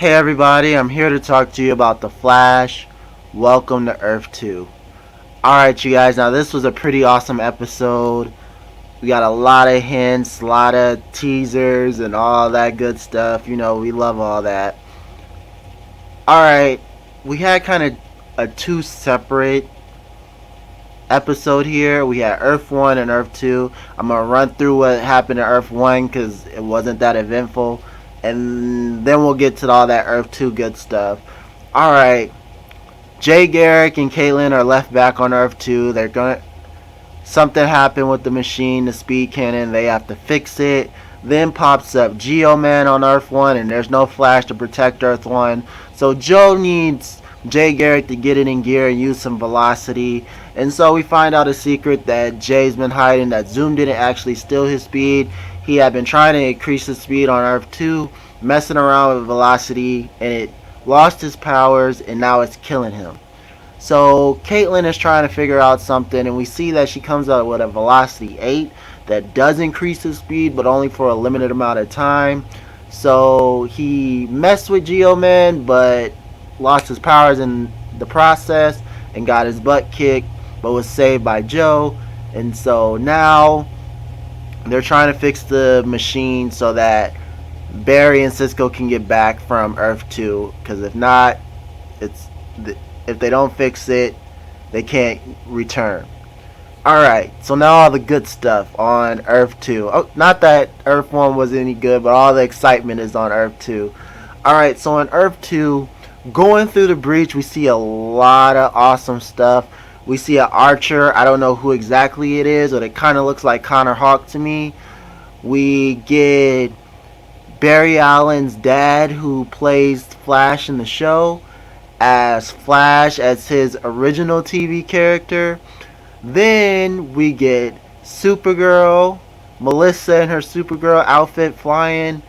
Hey everybody, I'm here to talk to you about The Flash. Welcome to Earth 2. Alright, you guys, now this was a pretty awesome episode. We got a lot of hints, a lot of teasers, and all that good stuff. You know, we love all that. Alright, we had kind of a two separate episode here. We had Earth 1 and Earth 2. I'm going to run through what happened in Earth 1 because it wasn't that eventful. And then we'll get to all that Earth 2 good stuff. Alright, Jay Garrick and Caitlin are left back on Earth 2. They're going to... Something happened with the machine, the speed cannon. They have to fix it. Then pops up Geoman on Earth 1, and there's no Flash to protect Earth 1. So Joe needs Jay Garrick to get it in gear and use some velocity. And so we find out a secret that Jay's been hiding, that Zoom didn't actually steal his speed. He had been trying to increase his speed on Earth 2, messing around with velocity, and it lost his powers, and now it's killing him. So Caitlin is trying to figure out something, and we see that she comes out with a velocity 8 that does increase his speed, but only for a limited amount of time. So he messed with Geoman, but lost his powers in the process and got his butt kicked, but was saved by Joe. And so now they're trying to fix the machine so that Barry and Cisco can get back from Earth 2, because if not, if they don't fix it, they can't return. Alright, so now all the good stuff on Earth 2. Oh, not that Earth 1 was any good, but all the excitement is on Earth 2. Alright, so on Earth 2, going through the breach, we see a lot of awesome stuff. We see an archer. I don't know who exactly it is, but it kind of looks like Connor Hawk to me. We get Barry Allen's dad, who plays Flash in the show, as Flash, as his original TV character. Then we get Supergirl, Melissa in her Supergirl outfit flying.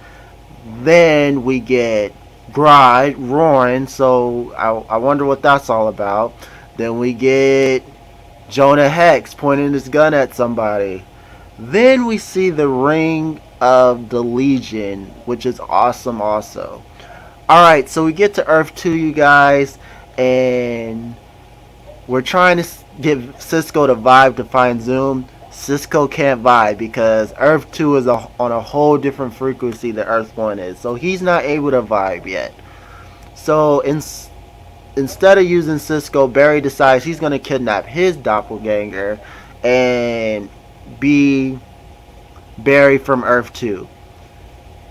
Then we get Gride roaring, so I wonder what that's all about. Then we get Jonah Hex pointing his gun at somebody. Then we see the Ring of the Legion, which is awesome also. Alright, so we get to Earth 2, you guys, and we're trying to get Cisco to vibe to find Zoom. Cisco can't vibe because Earth 2 is on a whole different frequency than Earth 1 is. So he's not able to vibe yet. So instead of using Cisco, Barry decides he's going to kidnap his doppelganger and be Barry from Earth 2.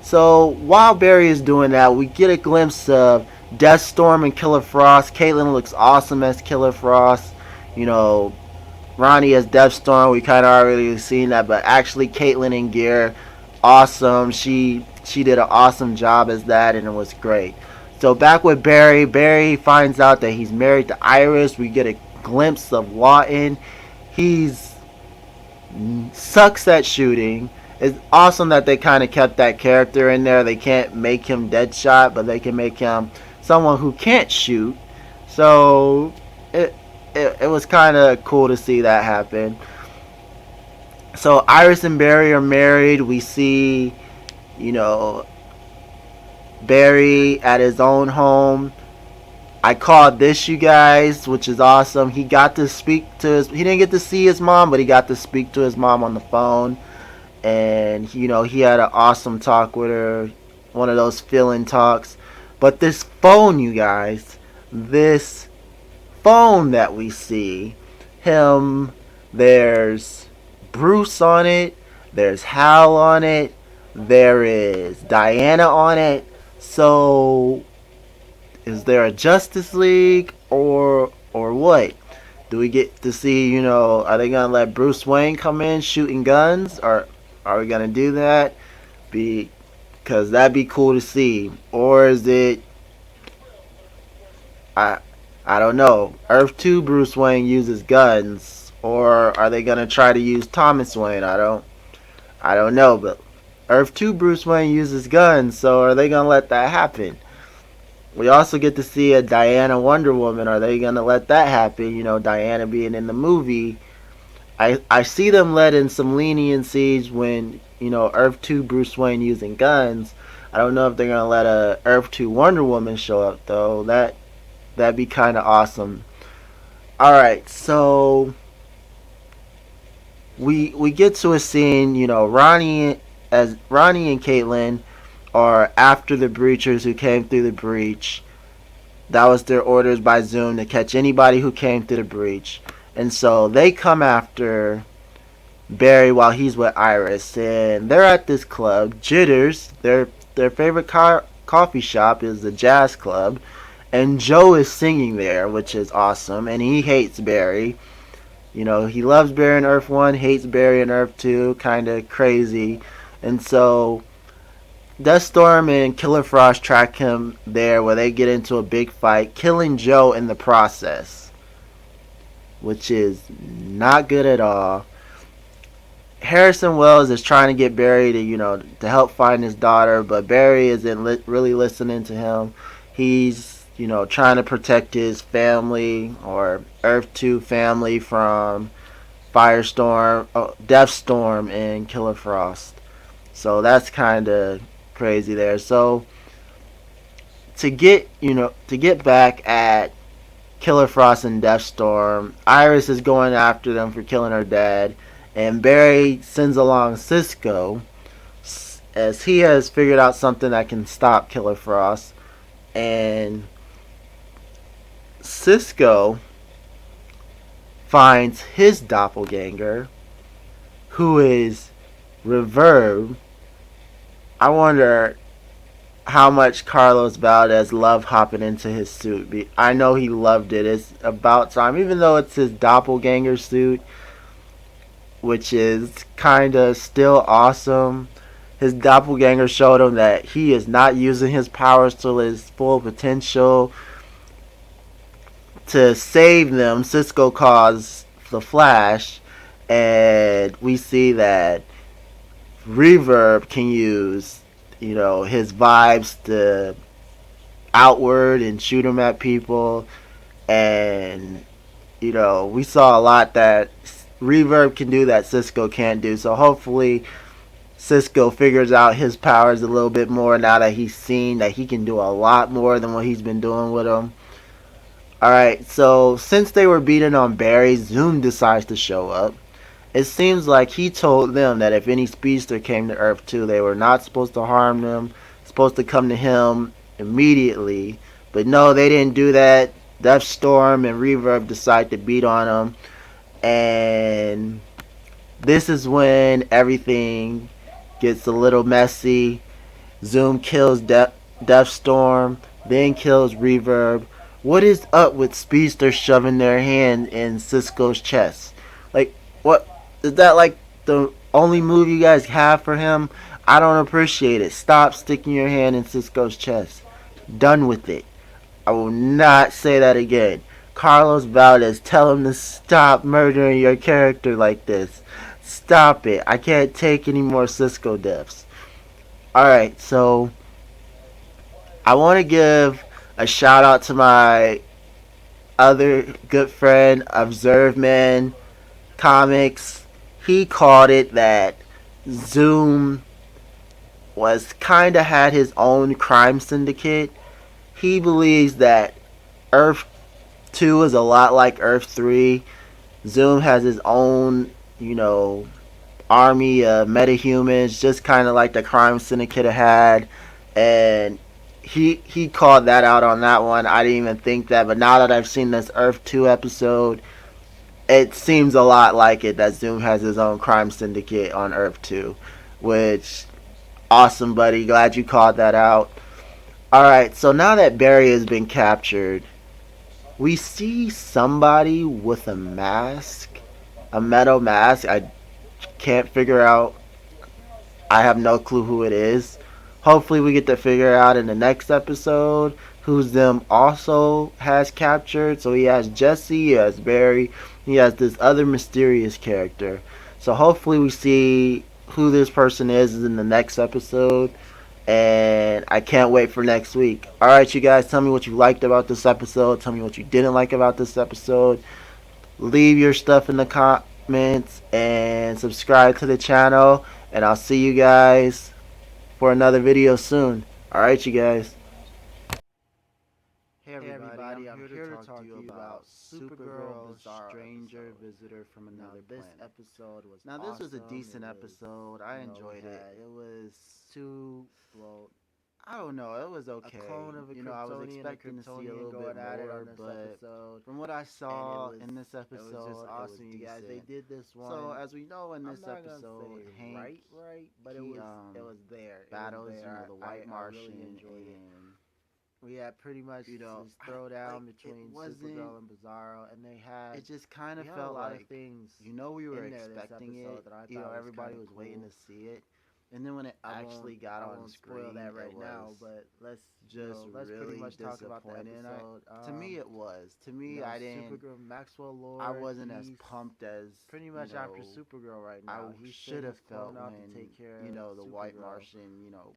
So while Barry is doing that, we get a glimpse of Deathstorm and Killer Frost. Caitlin looks awesome as Killer Frost. You know, Ronnie as Deathstorm, we kind of already seen that, but actually Caitlin in gear, awesome. She did an awesome job as that, and it was great. So back with Barry. Barry finds out that he's married to Iris. We get a glimpse of Lawton. He's sucks at shooting. It's awesome that they kind of kept that character in there. They can't make him Deadshot, but they can make him someone who can't shoot. So it was kind of cool to see that happen. So Iris and Barry are married. We see, you know, Barry at his own home. I called this, you guys, which is awesome. He got to speak to his... He didn't get to see his mom, but he got to speak to his mom on the phone. And, you know, he had an awesome talk with her. One of those feeling talks. But this phone, you guys, this phone that we see, there's Bruce on it, there's Hal on it, there is Diana on it. So is there a Justice League or what? Do we get to see, you know, are they going to let Bruce Wayne come in shooting guns? Or are we going to do that? Because that'd be cool to see. Or is it... I don't know. Earth 2 Bruce Wayne uses guns. Or are they going to try to use Thomas Wayne? I don't know. But Earth 2 Bruce Wayne uses guns. So are they going to let that happen? We also get to see a Diana Wonder Woman. Are they going to let that happen? You know, Diana being in the movie. I see them letting some leniencies when, you know, Earth 2 Bruce Wayne using guns. I don't know if they're gonna let a Earth 2 Wonder Woman show up though. That'd be kind of awesome. All right, so we get to a scene. Ronnie and Caitlin are after the breachers who came through the breach. That was their orders by Zoom to catch anybody who came through the breach. And so they come after Barry while he's with Iris. And they're at this club, Jitters. Their favorite coffee shop is the Jazz Club. And Joe is singing there, which is awesome. And he hates Barry. He loves Barry in Earth 1, hates Barry in Earth 2. Kind of crazy. And so Deathstorm and Killer Frost track him there where they get into a big fight, killing Joe in the process, which is not good at all. Harrison Wells is trying to get Barry to help find his daughter, but Barry isn't really listening to him. He's trying to protect his family, or Earth 2 family, from Deathstorm and Killer Frost. So that's kind of crazy there. So to get back at Killer Frost and Deathstorm, Iris is going after them for killing her dad, and Barry sends along Cisco as he has figured out something that can stop Killer Frost. And Cisco finds his doppelganger, who is Reverb. I wonder how much Carlos Valdez loved hopping into his suit. I know he loved it. It's about time, even though it's his doppelganger suit, which is kind of still awesome. His doppelganger showed him that he is not using his powers to his full potential. To save them, Cisco calls the Flash, and we see that Reverb can use, his vibes to outward and shoot him at people. And, we saw a lot that Reverb can do that Cisco can't do. So hopefully Cisco figures out his powers a little bit more now that he's seen that he can do a lot more than what he's been doing with them. Alright, so since they were beating on Barry, Zoom decides to show up. It seems like he told them that if any speedster came to Earth 2, they were not supposed to harm them, supposed to come to him immediately. But no, they didn't do that. Deathstorm and Reverb decide to beat on him. And this is when everything gets a little messy. Zoom kills Deathstorm, then kills Reverb. What is up with speedsters shoving their hand in Cisco's chest? Like, what? Is that like the only move you guys have for him? I don't appreciate it. Stop sticking your hand in Cisco's chest. Done with it. I will not say that again. Carlos Valdez, tell him to stop murdering your character like this. Stop it. I can't take any more Cisco deaths. Alright, so I want to give a shout out to my other good friend, Observe Man Comics. He called it that Zoom was kind of had his own crime syndicate. He believes that Earth 2 is a lot like Earth 3. Zoom has his own, army of metahumans, just kind of like the crime syndicate had. And he called that out on that one. I didn't even think that, but now that I've seen this Earth 2 episode, it seems a lot like it, that Zoom has his own crime syndicate on Earth 2. Which, awesome, buddy. Glad you called that out. Alright, so now that Barry has been captured, we see somebody with a mask. A metal mask. I can't figure out. I have no clue who it is. Hopefully we get to figure out in the next episode who's them also has captured. So he has Jesse, he has Barry, he has this other mysterious character. So hopefully we see who this person is in the next episode. And I can't wait for next week. Alright, you guys, tell me what you liked about this episode. Tell me what you didn't like about this episode. Leave your stuff in the comments and subscribe to the channel. And I'll see you guys for another video soon. Alright, you guys. Hey everybody, I'm here to talk to you about Supergirl, Stranger Visitor from Another Planet. This episode was Now this was a decent episode. I enjoyed it. It was too, well, I don't know, it was okay. A clone of a I was expecting to see a little bit more, but from what I saw in this episode, it was just awesome, you guys. They did this one. So as we know in this episode, Hank, but it was there. Battles, the White Martian, and we had pretty much this throwdown between Supergirl and Bizarro, and they had it just kind of felt like things. We were expecting it. Everybody was waiting to see it, and then when it actually got on screen, spoil that right now. But let's let's really pretty much talk about the episode. To me, it was. To me, I didn't. Supergirl, Maxwell Lord. I wasn't as pumped as pretty much after Supergirl right now. He should have felt when to take care of the White Martian,